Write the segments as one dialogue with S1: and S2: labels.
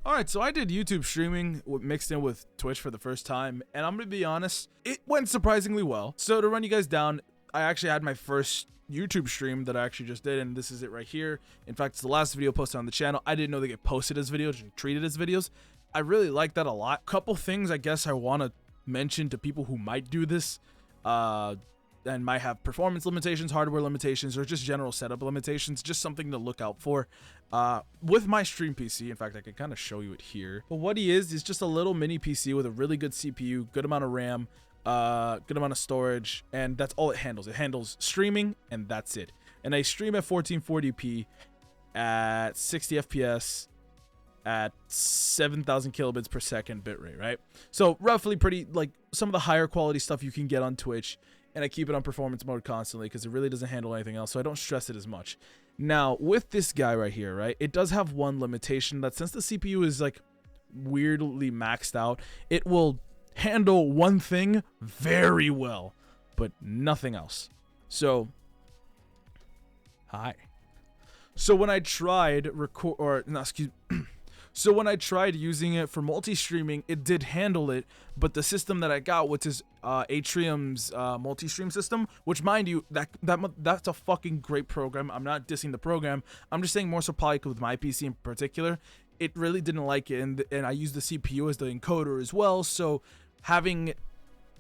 S1: Alright, so I did YouTube streaming mixed in with Twitch for the first time, and I'm gonna be honest, it went surprisingly well. So to run you guys down, I actually had my first YouTube stream that I actually just did, and this is it right here. In fact, it's the last video posted on the channel. I didn't know they get posted as videos and treated as videos. I really like that a lot. Couple things I guess I want to mention to people who might do this, and might have performance limitations, hardware limitations, or just general setup limitations. Just something to look out for. With my stream PC, in fact, I can kind of show you it here. But what he is just a little mini PC with a really good CPU, good amount of RAM, good amount of storage, and that's all it handles. It handles streaming, and that's it. And I stream at 1440p at 60 FPS at 7,000 kilobits per second bitrate, right? So roughly pretty, like, some of the higher quality stuff you can get on Twitch. And I keep it on performance mode constantly because it really doesn't handle anything else, so I don't stress it as much. Now, with this guy right here, right, it does have one limitation, that since the CPU is, like, weirdly maxed out, it will handle one thing very well, but nothing else. So, hi. So when I tried So when I tried using it for multi-streaming, it did handle it, but the system that I got, which is Atrium's multi-stream system, which, mind you, that's a fucking great program. I'm not dissing the program. I'm just saying more so probably with my PC in particular, it really didn't like it, and I used the CPU as the encoder as well, so having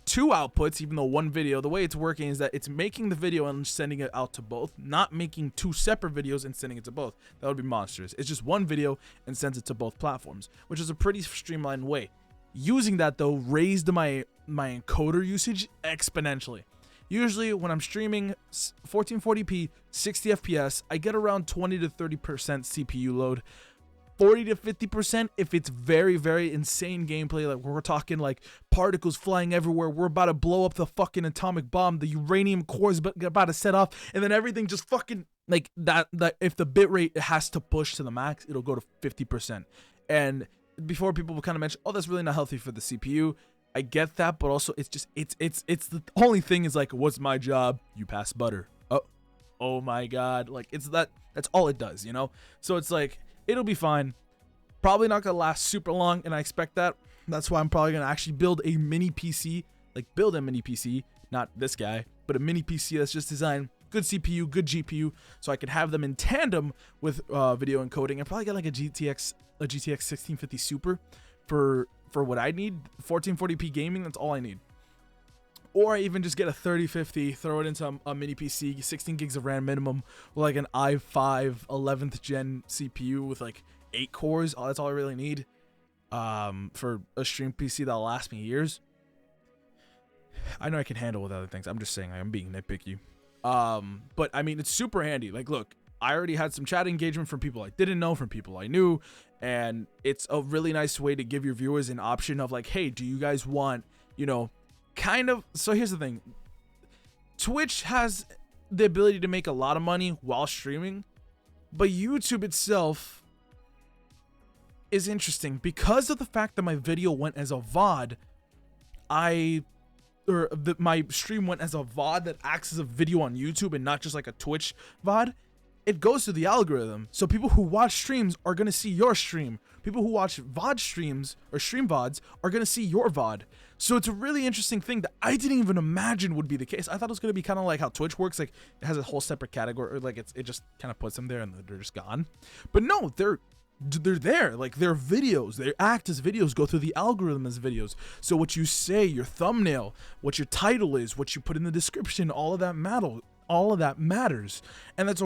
S1: two outputs, even though one video, the way it's working is that it's making the video and sending it out to both, not making two separate videos and sending it to both. That would be monstrous. It's just one video and sends it to both platforms, which is a pretty streamlined way. Using that though raised my encoder usage exponentially. Usually when I'm streaming 1440p 60 FPS, I get around 20 to 30% CPU load. 40 to 50% if it's very, very insane gameplay, like we're talking like particles flying everywhere, we're about to blow up the fucking atomic bomb, the uranium core is about to set off, and then everything just fucking like that if the bitrate has to push to the max, it'll go to 50%. And before, people will kind of mention, oh, that's really not healthy for the CPU. I get that, but also it's just it's the only thing is like, what's my job? You pass butter. Oh my god, like that's all it does, you know? So it's like, it'll be fine. Probably not gonna last super long, and I expect that. That's why I'm probably gonna actually build a mini PC, not this guy, but a mini PC that's just designed, good CPU, good GPU, so I can have them in tandem with video encoding. I probably get like a GTX 1650 Super for what I need. 1440p gaming, that's all I need. Or I even just get a 3050, throw it into a mini PC, 16 gigs of RAM minimum, with like an i5 11th gen CPU with like 8 cores. That's all I really need for a stream PC that'll last me years. I know I can handle with other things. I'm just saying, I'm being nitpicky. But I mean, it's super handy. Like, look, I already had some chat engagement from people I didn't know, from people I knew, and it's a really nice way to give your viewers an option of like, hey, do you guys want, you know, kind of. So here's the thing, Twitch has the ability to make a lot of money while streaming, but YouTube itself is interesting because of the fact that my video went as a VOD. My stream went as a VOD that acts as a video on YouTube and not just like a Twitch VOD. It goes through the algorithm, so people who watch streams are gonna see your stream. People who watch VOD streams or stream VODs are gonna see your VOD. So it's a really interesting thing that I didn't even imagine would be the case. I thought it was gonna be kind of like how Twitch works, like it has a whole separate category, or like it just kind of puts them there and they're just gone. But no, they're there, like they're videos. They act as videos, go through the algorithm as videos. So what you say, your thumbnail, what your title is, what you put in the description, all of that matters, and that's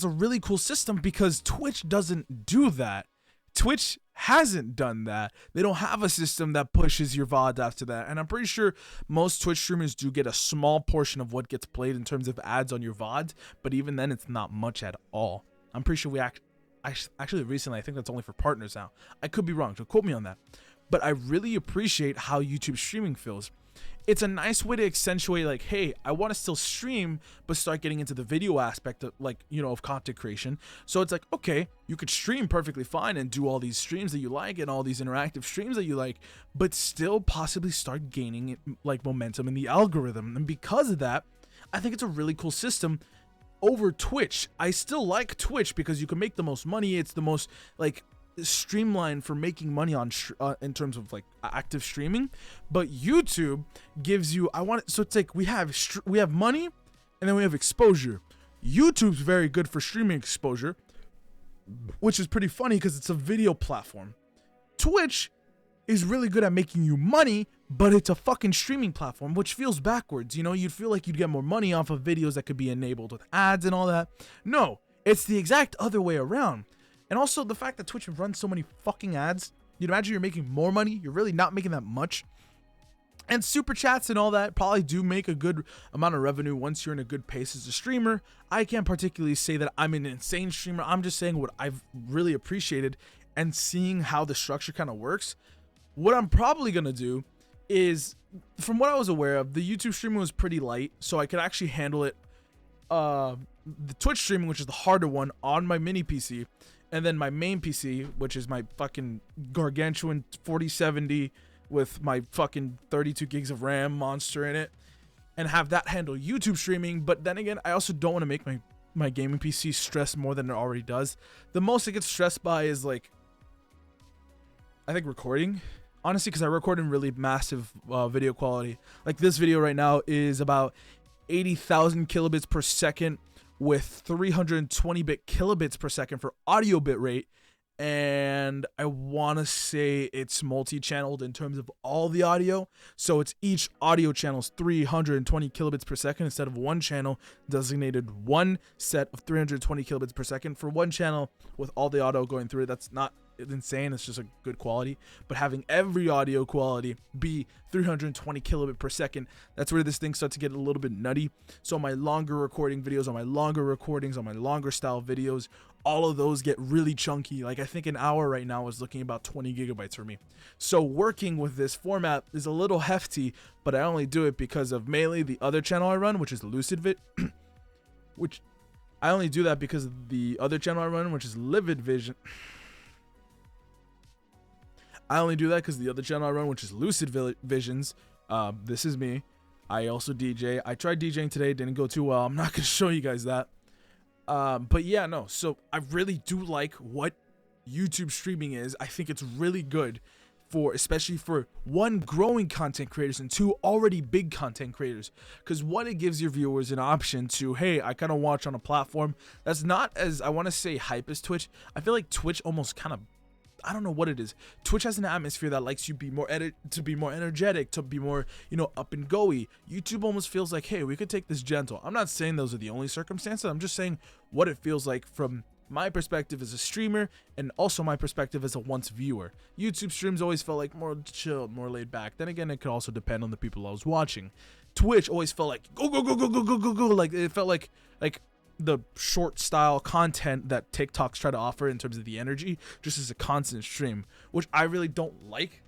S1: a really cool system because Twitch doesn't do that. Twitch hasn't done that. They don't have a system that pushes your VOD after that. And I'm pretty sure most Twitch streamers do get a small portion of what gets played in terms of ads on your VODs, but even then it's not much at all. I'm pretty sure actually recently, I think that's only for partners now. I could be wrong, so quote me on that. But I really appreciate how YouTube streaming feels. It's a nice way to accentuate like, hey, I want to still stream, but start getting into the video aspect of, like, you know, of content creation. So it's like, okay, you could stream perfectly fine and do all these streams that you like and all these interactive streams that you like, but still possibly start gaining like momentum in the algorithm. And because of that, I think it's a really cool system. over Twitch. I still like Twitch because you can make the most money. It's the most like streamlined for making money on in terms of like active streaming. But YouTube gives you, so it's like we have money and then we have exposure. YouTube's very good for streaming exposure, which is pretty funny because it's a video platform. Twitch is really good at making you money, but it's a fucking streaming platform, which feels backwards. You know, you'd feel like you'd get more money off of videos that could be enabled with ads and all that. No, it's the exact other way around. And also the fact that Twitch runs so many fucking ads, you'd imagine you're making more money. You're really not making that much. And super chats and all that probably do make a good amount of revenue once you're in a good pace as a streamer. I can't particularly say that I'm an insane streamer. I'm just saying what I've really appreciated and seeing how the structure kind of works. What I'm probably going to do is, from what I was aware of, the YouTube streaming was pretty light, so I could actually handle it. The Twitch streaming, which is the harder one, on my mini PC, and then my main PC, which is my fucking gargantuan 4070 with my fucking 32 gigs of RAM monster in it, and have that handle YouTube streaming. But then again, I also don't want to make my gaming PC stress more than it already does. The most it gets stressed by is like, I think recording. Honestly, because I record in really massive video quality. Like this video right now is about 80,000 kilobits per second with 320-bit kilobits per second for audio bit rate. And I want to say it's multi-channeled in terms of all the audio. So it's each audio channel's 320 kilobits per second instead of one channel designated one set of 320 kilobits per second for one channel with all the audio going through it. That's not insane, it's just a good quality. But having every audio quality be 320 kilobit per second, that's where this thing starts to get a little bit nutty. So my longer recording videos, on my longer recordings, on my longer style videos, all of those get really chunky. Like I think an hour right now is looking about 20 gigabytes for me. So working with this format is a little hefty, but I only do it because of mainly the other channel I run, which is LucidVid, which I only do that because of the other channel I run, which is Livid Vision. I only do that because the other channel I run, which is Lucid Visions. This is me. I also DJ. I tried DJing today, didn't go too well. I'm not gonna show you guys that. But yeah, no. So I really do like what YouTube streaming is. I think it's really good for, especially for one, growing content creators, and two, already big content creators. Because one, it gives your viewers an option to, hey, I kind of watch on a platform that's not as, I want to say, hype as Twitch. I feel like Twitch almost kind of, I don't know what it is. Twitch has an atmosphere that likes you to be more energetic, to be more, you know, up and goey. YouTube almost feels like, hey, we could take this gentle. I'm not saying those are the only circumstances. I'm just saying what it feels like from my perspective as a streamer and also my perspective as a once viewer. YouTube streams always felt like more chilled, more laid back. Then again, it could also depend on the people I was watching. Twitch always felt like go go go go go go go go. Like it felt like the short style content that TikToks try to offer in terms of the energy, just as a constant stream, which I really don't like,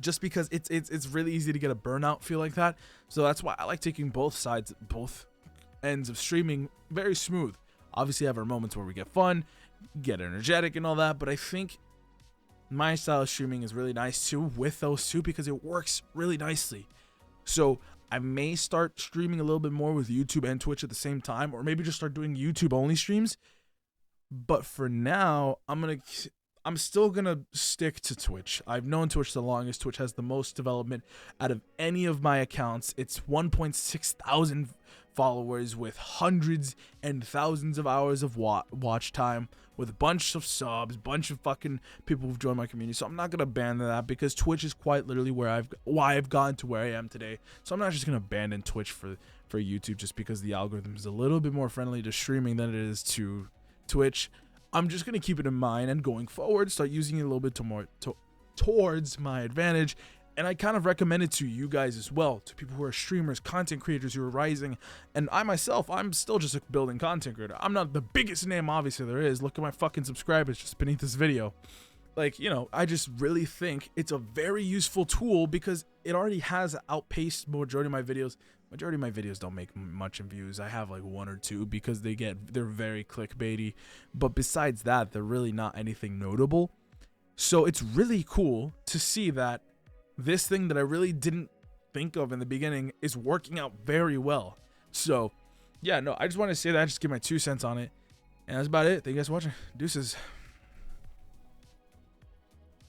S1: just because it's really easy to get a burnout feel like that. So that's why I like taking both ends of streaming very smooth. Obviously, have our moments where we get fun, get energetic and all that, but I think my style of streaming is really nice too with those two because it works really nicely. So I may start streaming a little bit more with YouTube and Twitch at the same time, or maybe just start doing YouTube only streams. But for now, I'm still gonna stick to Twitch. I've known Twitch the longest. Twitch has the most development out of any of my accounts. It's 1.6 thousand followers with hundreds and thousands of hours of watch time, with a bunch of subs, bunch of fucking people who've joined my community. So I'm not gonna abandon that because Twitch is quite literally why I've gotten to where I am today. So I'm not just gonna abandon Twitch for YouTube just because the algorithm is a little bit more friendly to streaming than it is to Twitch. I'm just gonna keep it in mind and going forward, start using it a little bit towards my advantage. And I kind of recommend it to you guys as well, to people who are streamers, content creators who are rising. And I myself, I'm still just a building content creator. I'm not the biggest name, obviously, there is. Look at my fucking subscribers just beneath this video. Like, you know, I just really think it's a very useful tool because it already has outpaced majority of my videos. Majority of my videos don't make much in views. I have like one or two because they're very clickbaity. But besides that, they're really not anything notable. So it's really cool to see that this thing that I really didn't think of in the beginning is working out very well. So yeah, no, I just wanted to say that. Just give my 2 cents on it. And that's about it. Thank you guys for watching. Deuces.